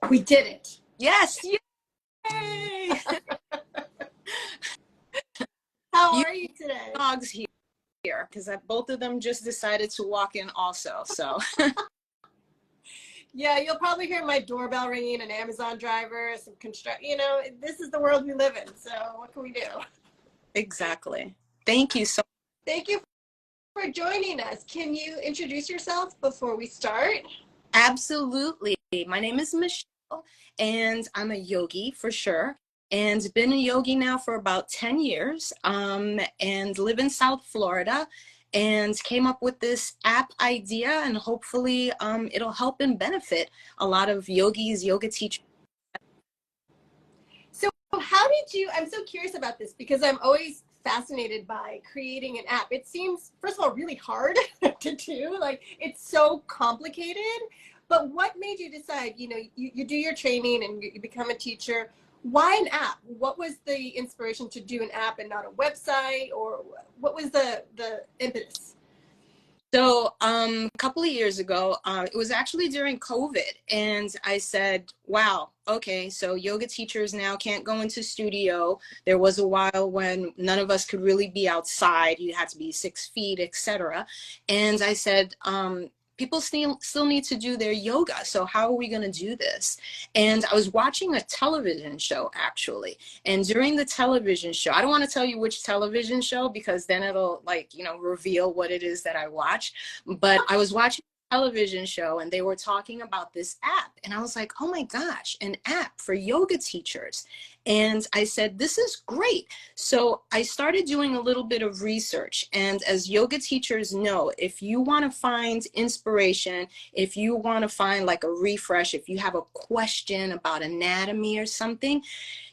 We did it. Yes. Yay! How are you today? Dogs here because both of them just decided to walk in also. So Yeah, you'll probably hear my doorbell ringing, an Amazon driver, some construct. This is the world we live in. So what can we do? exactly. Thank you so much. Thank you for joining us. Can you introduce yourself before we start? Absolutely. My name is Michele, and I'm a yogi for sure. And been a yogi now for about 10 years, and live in South Florida, and came up with this app idea, and hopefully it'll help and benefit a lot of yogis, yoga teachers. So how did you, I'm so curious about this because I'm always fascinated by creating an app. It seems, first of all, really hard to do. Like, it's so complicated. But what made you decide, you do your training and you become a teacher. Why an app? What was the inspiration to do an app and not a website? Or what was the impetus? So a couple of years ago, it was actually during COVID, and I said, wow, okay, so yoga teachers now can't go into studio. There was a while when none of us could really be outside. You had to be 6 feet, etc. And I said, people still need to do their yoga. So how are we going to do this? And I was watching a television show, actually. And during the television show, I don't want to tell you which television show because then it'll reveal what it is that I watch. But I was watching a television show and they were talking about this app. And I was like, oh my gosh, an app for yoga teachers. And I said, this is great. So I started doing a little bit of research. And as yoga teachers know, if you want to find inspiration, if you want to find like a refresh, if you have a question about anatomy or something,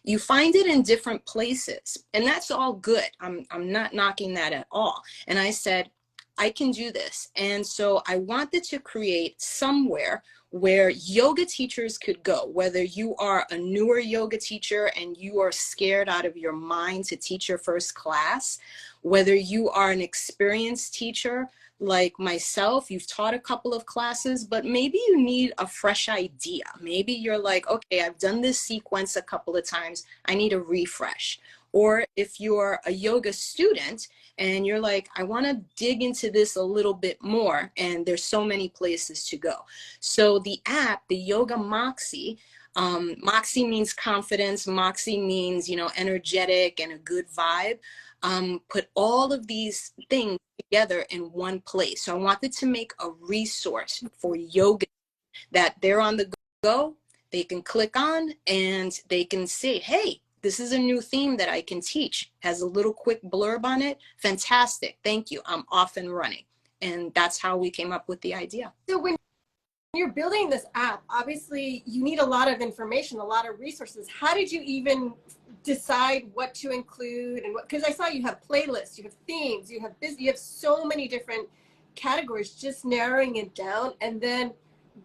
you find it in different places. And that's all good. I'm not knocking that at all. And I said, I can do this. And so I wanted to create somewhere where yoga teachers could go, whether you are a newer yoga teacher and you are scared out of your mind to teach your first class, whether you are an experienced teacher like myself, you've taught a couple of classes, but maybe you need a fresh idea. Maybe you're like, okay, I've done this sequence a couple of times, I need a refresh. Or if you're a yoga student and you're like, I want to dig into this a little bit more, and there's so many places to go. So the app, the Yoga Moxi, Moxi means confidence, Moxi means, energetic and a good vibe. Put all of these things together in one place. So I wanted to make a resource for yoga that they're on the go, they can click on and they can say, hey, this is a new theme that I can teach. Has a little quick blurb on it. Fantastic. Thank you. I'm off and running. And that's how we came up with the idea. So when you're building this app, obviously you need a lot of information, a lot of resources. How did you even decide what to include? And because I saw you have playlists, you have themes, you have so many different categories, just narrowing it down and then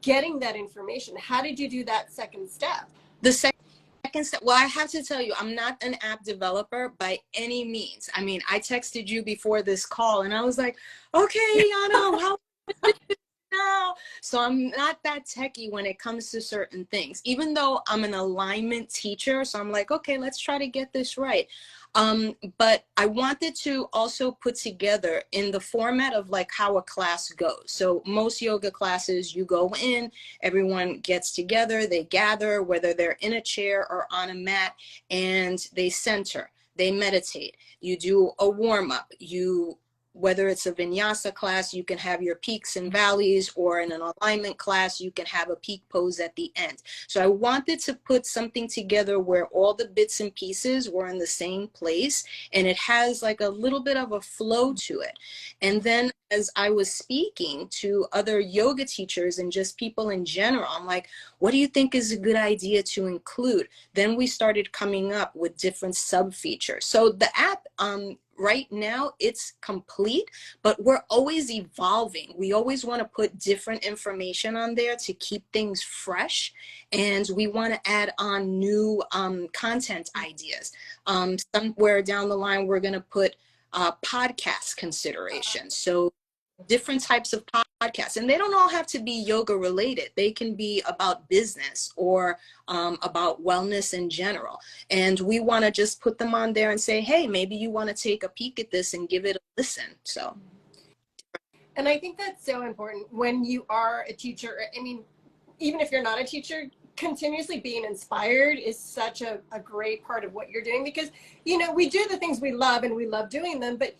getting that information. How did you do that second step? The second step, well, I have to tell you, I'm not an app developer by any means. I mean, I texted you before this call and I was like, okay, Yano, how no. So I'm not that techie when it comes to certain things, even though I'm an alignment teacher. So I'm like, okay, let's try to get this right. But I wanted to also put together in the format of like how a class goes. So most yoga classes, you go in, everyone gets together, they gather, whether they're in a chair or on a mat, and they center, they meditate. You do a warm up, whether it's a vinyasa class, you can have your peaks and valleys, or in an alignment class, you can have a peak pose at the end. So I wanted to put something together where all the bits and pieces were in the same place, and it has like a little bit of a flow to it. And then as I was speaking to other yoga teachers and just people in general, I'm like, what do you think is a good idea to include? Then we started coming up with different sub features. So the app, right now it's complete, but we're always evolving. We always want to put different information on there to keep things fresh, and we want to add on new content ideas. Somewhere down the line, we're going to put podcast considerations. So different types of podcasts, and they don't all have to be yoga related. They can be about business or about wellness in general. And we want to just put them on there and say, hey, maybe you want to take a peek at this and give it a listen. So. And I think that's so important when you are a teacher. I mean, even if you're not a teacher, continuously being inspired is such a great part of what you're doing, because, you know, we do the things we love and we love doing them, but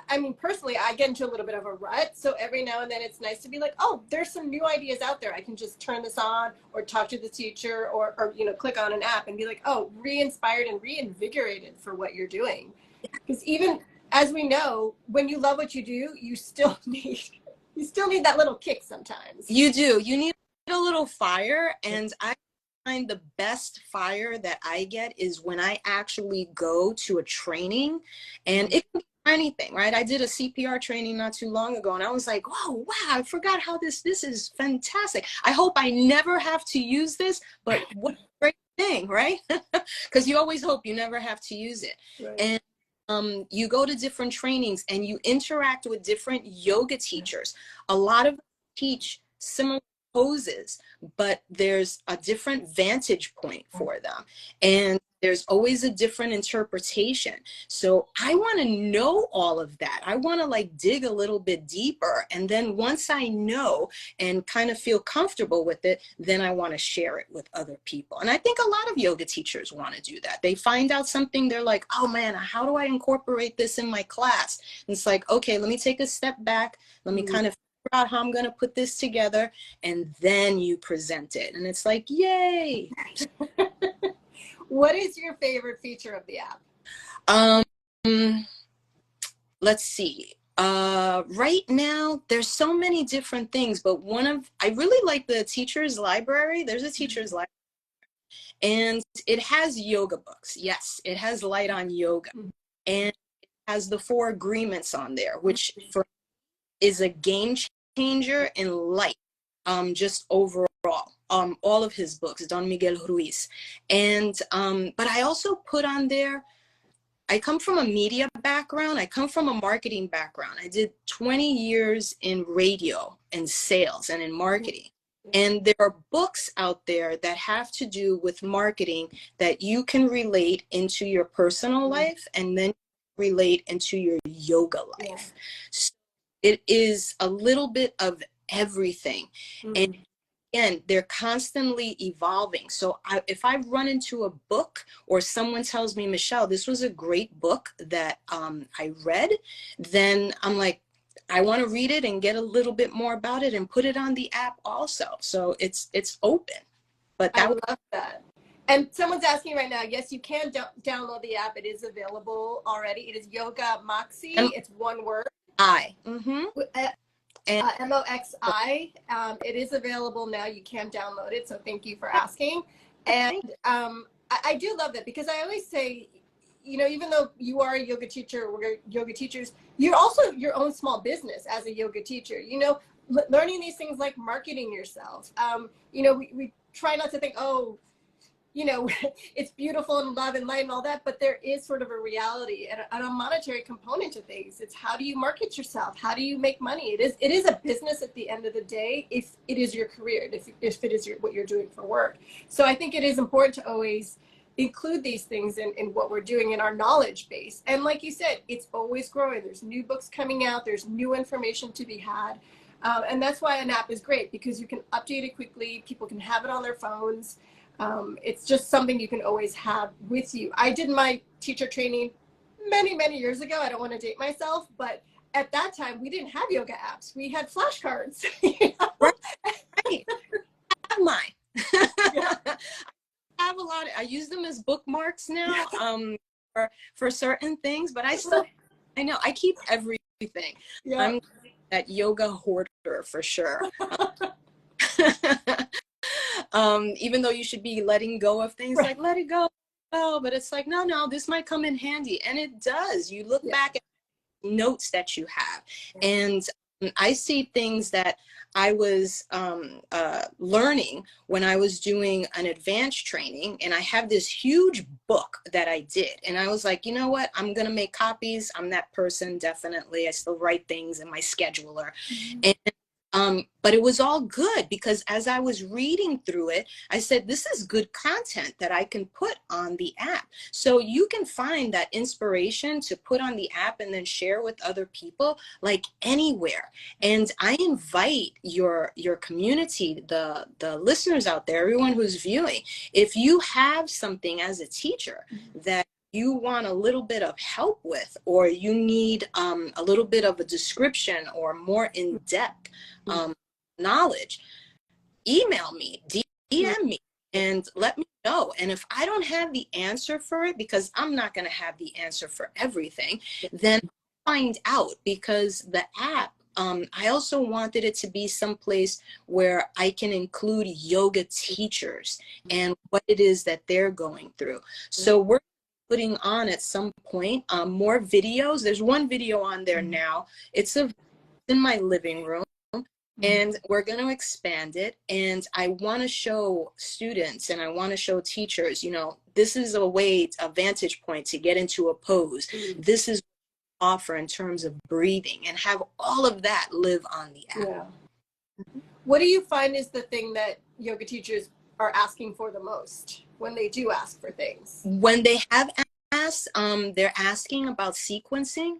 I mean, personally, I get into a little bit of a rut. So every now and then it's nice to be like, oh, there's some new ideas out there. I can just turn this on or talk to the teacher or you know, click on an app and be like, oh, re-inspired and reinvigorated for what you're doing. Because even as we know, when you love what you do, you still need that little kick sometimes. You do. You need a little fire. And I find the best fire that I get is when I actually go to a training, and it can be anything, right? I did a CPR training not too long ago, and I was like, oh, wow, I forgot how this is fantastic. I hope I never have to use this, but what a great thing, right? Because you always hope you never have to use it. Right. And you go to different trainings and you interact with different yoga teachers. A lot of them teach similar poses, but there's a different vantage point for them. And there's always a different interpretation. So I want to know all of that. I want to like dig a little bit deeper. And then once I know and kind of feel comfortable with it, then I want to share it with other people. And I think a lot of yoga teachers want to do that. They find out something, they're like, oh man, how do I incorporate this in my class? And it's like, okay, let me take a step back. Let me kind of figure out how I'm going to put this together. And then you present it. And it's like, yay. What is your favorite feature of the app? Let's see. Right now, there's so many different things, but I really like the teacher's library. There's a teacher's library, and it has yoga books. Yes, it has light on yoga, and it has the 4 agreements on there, which for is a game changer in life, just overall. All of his books, Don Miguel Ruiz. And, but I also put on there, I come from a media background. I come from a marketing background. I did 20 years in radio and sales and in marketing. And there are books out there that have to do with marketing that you can relate into your personal life and then relate into your yoga life. So it is a little bit of everything. And again, they're constantly evolving. So if I run into a book or someone tells me, Michelle, this was a great book that I read, then I'm like, I want to read it and get a little bit more about it and put it on the app also. So it's open. But I love that. And someone's asking right now, yes, you can download the app. It is available already. It is Yoga Moxi. It's one word. MOXI. It is available now. You can download it. So thank you for asking. And I do love that, because I always say, you know, even though you are a yoga teacher, we're yoga teachers, you're also your own small business as a yoga teacher. You know, learning these things like marketing yourself. You know, we try not to think, oh, you know, it's beautiful and love and light and all that, but there is sort of a reality and a monetary component to things. It's how do you market yourself? How do you make money? It is a business at the end of the day, if it is your career, if it is what you're doing for work. So I think it is important to always include these things in what we're doing in our knowledge base. And like you said, it's always growing. There's new books coming out. There's new information to be had. And that's why an app is great, because you can update it quickly. People can have it on their phones. It's just something you can always have with you. I did my teacher training many years ago. I don't want to date myself, but at that time we didn't have yoga apps. We had flashcards. You know? Right. I have mine. Yeah. I have a lot. I use them as bookmarks now for certain things, but I know I keep everything. Yeah. I'm that yoga hoarder for sure. Even though you should be letting go of things, like let it go. Oh, but it's like, no, this might come in handy. And it does. You look back at notes that you have. And I see things that I was learning when I was doing an advanced training, and I have this huge book that I did. And I was like, you know what? I'm going to make copies. I'm that person, definitely. I still write things in my scheduler. And But it was all good because as I was reading through it, I said, this is good content that I can put on the app. So you can find that inspiration to put on the app and then share with other people, like anywhere. And I invite your community, the listeners out there, everyone who's viewing, if you have something as a teacher that you want a little bit of help with, or you need a little bit of a description or more in-depth knowledge, email me, DM me, and let me know. And if I don't have the answer for it, because I'm not going to have the answer for everything, then find out, because the app, I also wanted it to be someplace where I can include yoga teachers and what it is that they're going through. So we're putting on at some point more videos. There's one video on there now. It's in my living room. And we're going to expand it. And I want to show students and I want to show teachers, you know, this is a vantage point to get into a pose. This is what we offer in terms of breathing, and have all of that live on the app. Yeah. What do you find is the thing that yoga teachers are asking for the most when they do ask for things? When they have asked, they're asking about sequencing,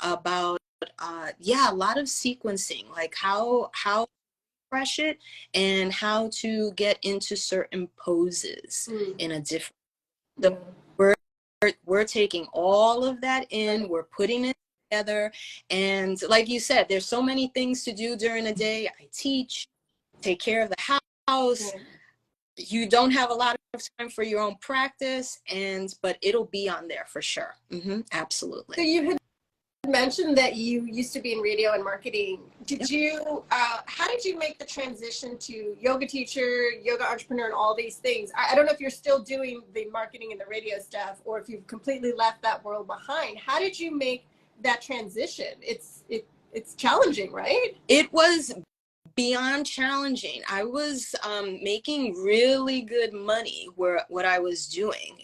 about a lot of sequencing, like how fresh it and how to get into certain poses in a different. So we're taking all of that in, we're putting it together, and like you said, there's so many things to do during the day. I teach, take care of the house. You don't have a lot of time for your own practice, but it'll be on there for sure. Absolutely. So you had mentioned that you used to be in radio and marketing. Did you, how did you make the transition to yoga teacher, yoga entrepreneur, and all these things? I don't know if you're still doing the marketing and the radio stuff, or if you've completely left that world behind. How did you make that transition? It's challenging, right? It was beyond challenging. I was making really good money what I was doing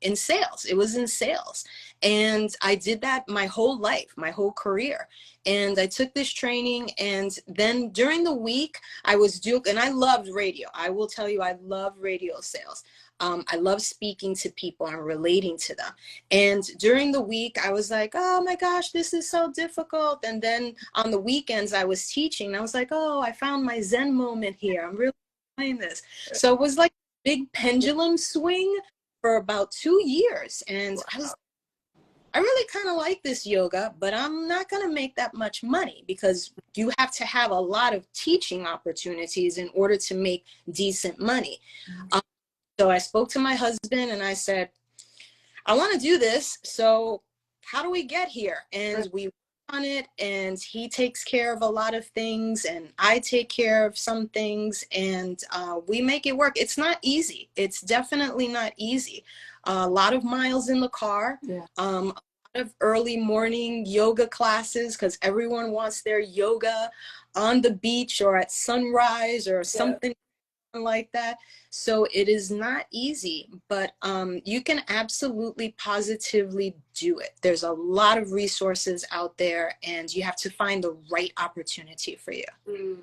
in sales. It was in sales. And I did that my whole life, my whole career. And I took this training, and then during the week I was doing, and I loved radio. I will tell you, I love radio sales. I love speaking to people and relating to them. And during the week, I was like, oh my gosh, this is so difficult. And then on the weekends, I was teaching. And I was like, oh, I found my Zen moment here. I'm really enjoying this. So it was like a big pendulum swing for about 2 years. And I really kind of like this yoga, but I'm not going to make that much money, because you have to have a lot of teaching opportunities in order to make decent money. So I spoke to my husband and I said, I want to do this. So how do we get here? And we work on it, and he takes care of a lot of things and I take care of some things, and we make it work. It's not easy. It's definitely not easy. A lot of miles in the car, a lot of early morning yoga classes, because everyone wants their yoga on the beach or at sunrise or something like that. So it is not easy, but you can absolutely positively do it. There's a lot of resources out there, and you have to find the right opportunity for you.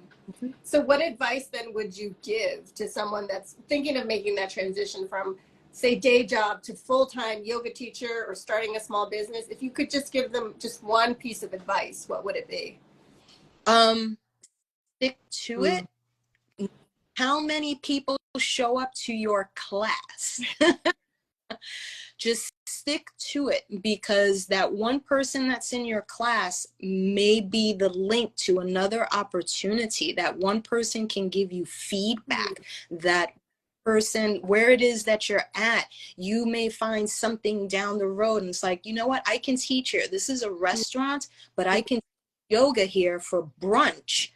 So what advice then would you give to someone that's thinking of making that transition from, say, day job to full-time yoga teacher, or starting a small business? If you could just give them just one piece of advice, what would it be? Stick to it. How many people show up to your class? Just stick to it, because that one person that's in your class may be the link to another opportunity. That one person can give you feedback. That person, where it is that you're at, you may find something down the road, and it's like, you know what, I can teach here. This is a restaurant, but I can yoga here for brunch,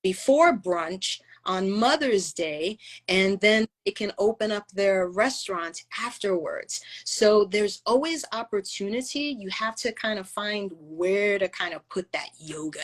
before brunch, on Mother's Day, and then it can open up their restaurant afterwards. So there's always opportunity. You have to kind of find where to kind of put that yoga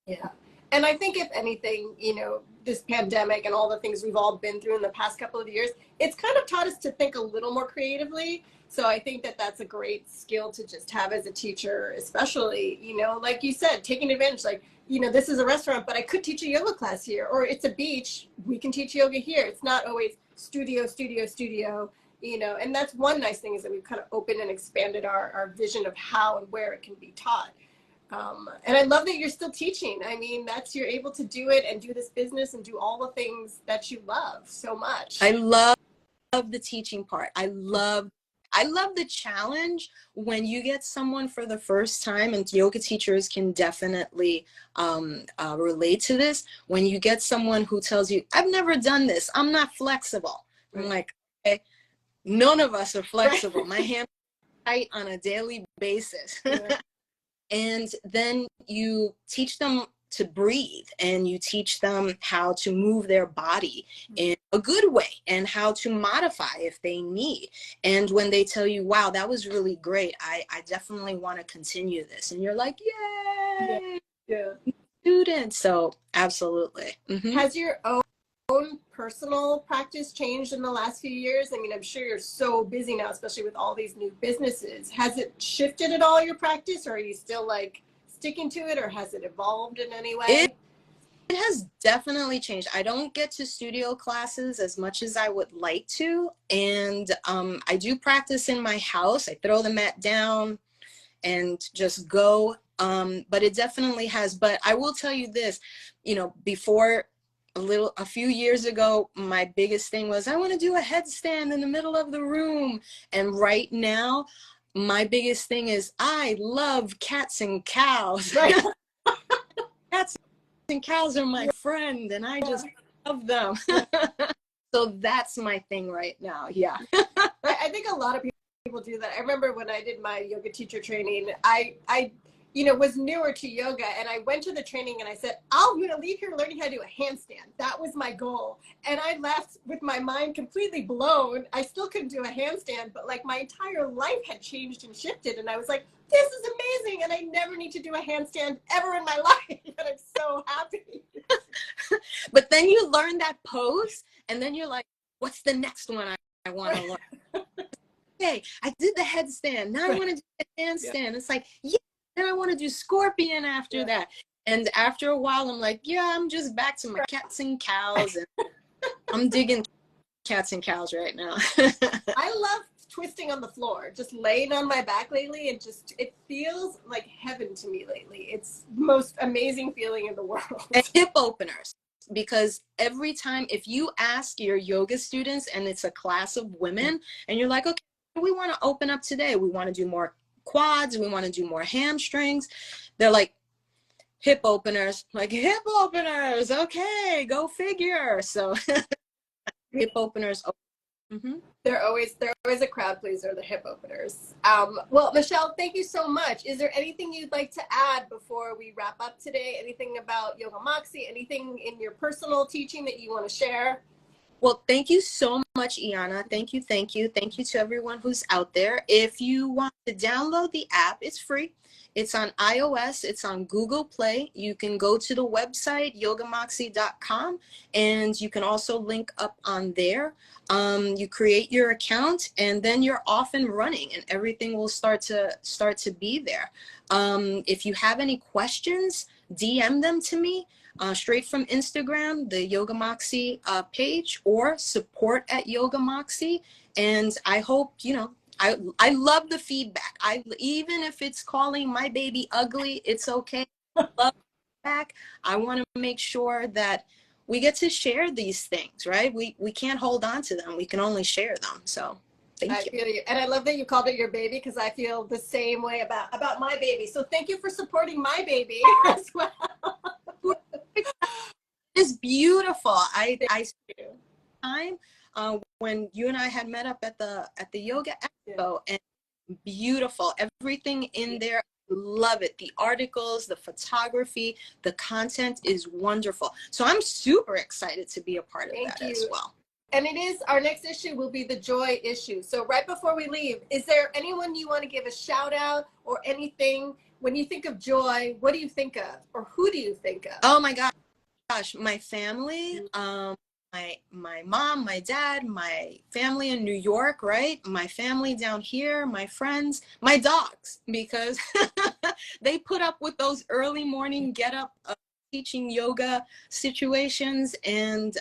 in. Yeah. And I think if anything, you know, this pandemic and all the things we've all been through in the past couple of years, it's kind of taught us to think a little more creatively. So I think that that's a great skill to just have as a teacher, especially, you know, like you said, taking advantage, like you know, this is a restaurant, but I could teach a yoga class here, or it's a beach, we can teach yoga here. It's not always studio, studio, studio, you know, and that's one nice thing is that we've kind of opened and expanded our vision of how and where it can be taught. And I love that you're still teaching. I mean, you're able to do it and do this business and do all the things that you love so much. I love the teaching part. I love the challenge when you get someone for the first time, and yoga teachers can definitely relate to this. When you get someone who tells you, I've never done this, I'm not flexible. Right. I'm like, okay, none of us are flexible. Right. My hands are tight on a daily basis. Right. And then you teach them to breathe, and you teach them how to move their body in a good way and how to modify if they need. And when they tell you, wow, that was really great, I definitely want to continue this, and you're like, yay, yeah. Student. So absolutely. Mm-hmm. Has your own personal practice changed in the last few years? I mean, I'm sure you're so busy now, especially with all these new businesses. Has it shifted at all, your practice, or are you still like sticking to it, or has it evolved in any way? It has definitely changed. I don't get to studio classes as much as I would like to, and I do practice in my house. I throw the mat down and just go, but it definitely has. But I will tell you this, you know, before a few years ago, my biggest thing was I want to do a headstand in the middle of the room. And right now, my biggest thing is I love cats and cows. Right. Cats and cows are my friend, and I just love them. So that's my thing right now. Yeah. I think a lot of people do that. I remember when I did my yoga teacher training, I you know, was newer to yoga, and I went to the training and I said, I'm going to leave here learning how to do a handstand. That was my goal. And I left with my mind completely blown. I still couldn't do a handstand, but like my entire life had changed and shifted. And I was like, this is amazing. And I never need to do a handstand ever in my life. And I'm so happy. But then you learn that pose, and then you're like, what's the next one I want to learn? Okay, I did the headstand. Now I want to do the handstand. Yeah. It's like, yeah. Then I want to do scorpion after that. And after a while, I'm like, yeah, I'm just back to my cats and cows. And I'm digging cats and cows right now. I love twisting on the floor, just laying on my back lately. And just, it feels like heaven to me lately. It's the most amazing feeling in the world. And hip openers. Because every time, if you ask your yoga students, and it's a class of women, and you're like, okay, we want to open up today. We want to do more quads, we want to do more hamstrings. They're like, hip openers. Like, hip openers, okay, go figure. So hip openers. Mm-hmm. They're always a crowd pleaser, the hip openers. Well, Michele, thank you so much. Is there anything you'd like to add before we wrap up today? Anything about Yoga Moxi? Anything in your personal teaching that you want to share? Well, thank you so much, Iana. Thank you, thank you. Thank you to everyone who's out there. If you want to download the app, it's free. It's on iOS. It's on Google Play. You can go to the website, yogamoxi.com, and you can also link up on there. You create your account, and then you're off and running, and everything will start to be there. If you have any questions, DM them to me. Straight from Instagram, the Yoga Moxi page, or support@Yoga Moxi. And I hope, you know, I love the feedback. Even if it's calling my baby ugly, it's okay. I love feedback. I want to make sure that we get to share these things, right? We can't hold on to them. We can only share them. So thank you. I feel you. And I love that you called it your baby, because I feel the same way about my baby. So thank you for supporting my baby as well. It's beautiful. I time when you and I had met up at the yoga expo, and beautiful, everything in there. Love it. The articles, the photography, the content is wonderful. So I'm super excited to be a part of that as well. And it is, our next issue will be the joy issue. So right before we leave, is there anyone you want to give a shout out or anything? When you think of joy, what do you think of, or who do you think of? Oh my gosh, my family, my mom, my dad, my family in New York, right? My family down here, my friends, my dogs, because they put up with those early morning get up teaching yoga situations, and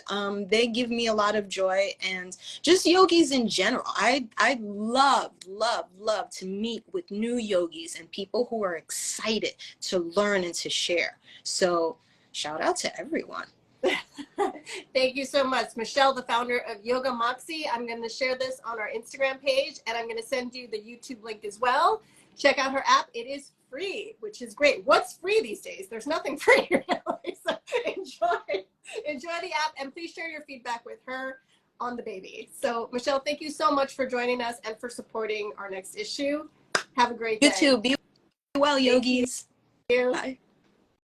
they give me a lot of joy, and just yogis in general. I love to meet with new yogis and people who are excited to learn and to share. So shout out to everyone. Thank you so much, Michele, the founder of Yoga Moxi. I'm going to share this on our Instagram page, and I'm going to send you the YouTube link as well. Check out her app. It is free, which is great. What's free these days? There's nothing free. So enjoy the app, and please share your feedback with her on the baby. So Michele, thank you so much for joining us and for supporting our next issue. Have a great day. You too. Be well, yogis. Thank you. Bye.